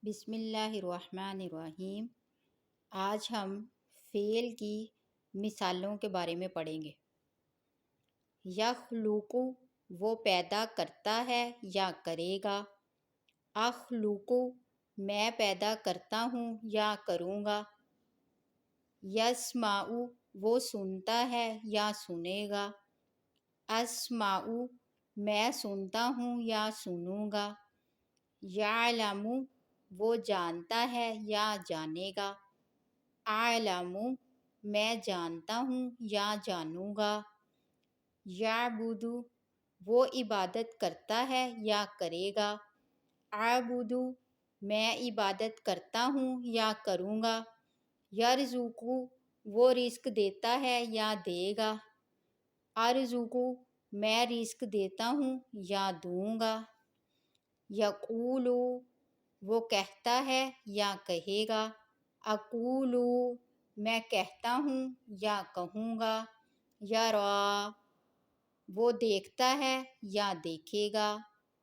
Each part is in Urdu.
بسم اللہ الرحمن الرحیم۔ آج ہم فعل کی مثالوں کے بارے میں پڑھیں گے۔ یخلق وہ پیدا کرتا ہے یا کرے گا۔ اخلق میں پیدا کرتا ہوں یا کروں گا۔ یسمع وہ سنتا ہے یا سنے گا۔ اسمع میں سنتا ہوں یا سنوں گا۔ یعلم وہ جانتا ہے یا جانے گا۔ اعلم میں جانتا ہوں یا جانوں گا۔ یعبد وہ عبادت کرتا ہے یا کرے گا۔ اعبد میں عبادت کرتا ہوں یا کروں گا۔ یرزق وہ رزق دیتا ہے یا دے گا۔ ارزق میں رزق دیتا ہوں یا دوں گا۔ یقول وہ کہتا ہے یا کہے گا۔ اقول میں کہتا ہوں یا کہوں گا۔ یرا وہ دیکھتا ہے یا دیکھے گا۔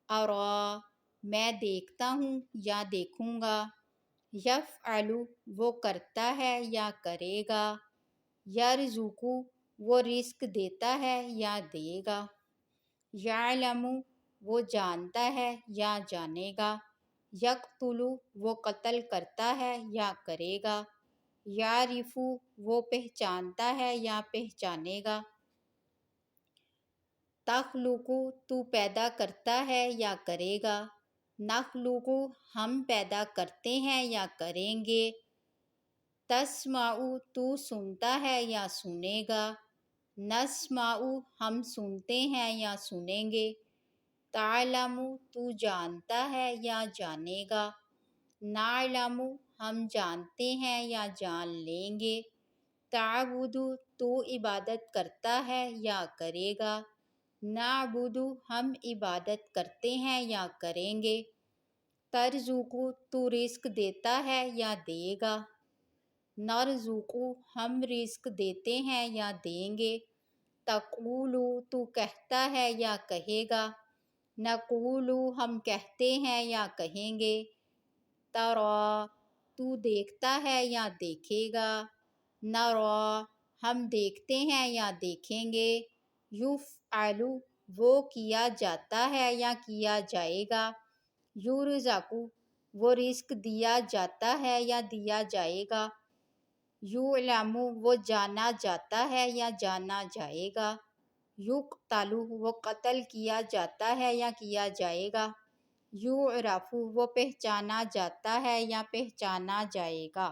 ارا میں دیکھتا ہوں یا دیکھوں گا۔ یفعل وہ کرتا ہے یا کرے گا۔ یرزق وہ رزق دیتا ہے یا دے گا۔ یعلم وہ جانتا ہے یا جانے گا۔ یقتل وہ قتل کرتا ہے یا کرے گا۔ یعرف وہ پہچانتا ہے یا پہچانے گا۔ تخلق تو پیدا کرتا ہے یا کرے گا۔ نخلق ہم پیدا کرتے ہیں یا کریں گے۔ تسمع تو سنتا ہے یا سنے گا۔ نسمع ہم سنتے ہیں یا سنیں گے۔ تعلم تو جانتا ہے یا جانے گا۔ نعلم ہم جانتے ہیں یا جان لیں گے۔ تعبد تو عبادت کرتا ہے یا کرے گا۔ نعبد ہم عبادت کرتے ہیں یا کریں گے۔ ترزق تو رزق دیتا ہے یا دے گا۔ نرزق ہم رزق دیتے ہیں یا دیں گے۔ تقول تو کہتا ہے یا کہے گا۔ نقول ہم کہتے ہیں یا کہیں گے۔ ترا تو دیکھتا ہے یا دیکھے گا۔ نرا ہم دیکھتے ہیں یا دیکھیں گے۔ یفعل وہ کیا جاتا ہے یا کیا جائے گا۔ یرزق وہ رزق دیا جاتا ہے یا دیا جائے گا۔ یعلم وہ جانا جاتا ہے یا جانا جائے گا۔ یقتل وہ قتل کیا جاتا ہے یا کیا جائے گا۔ یعرف وہ پہچانا جاتا ہے یا پہچانا جائے گا۔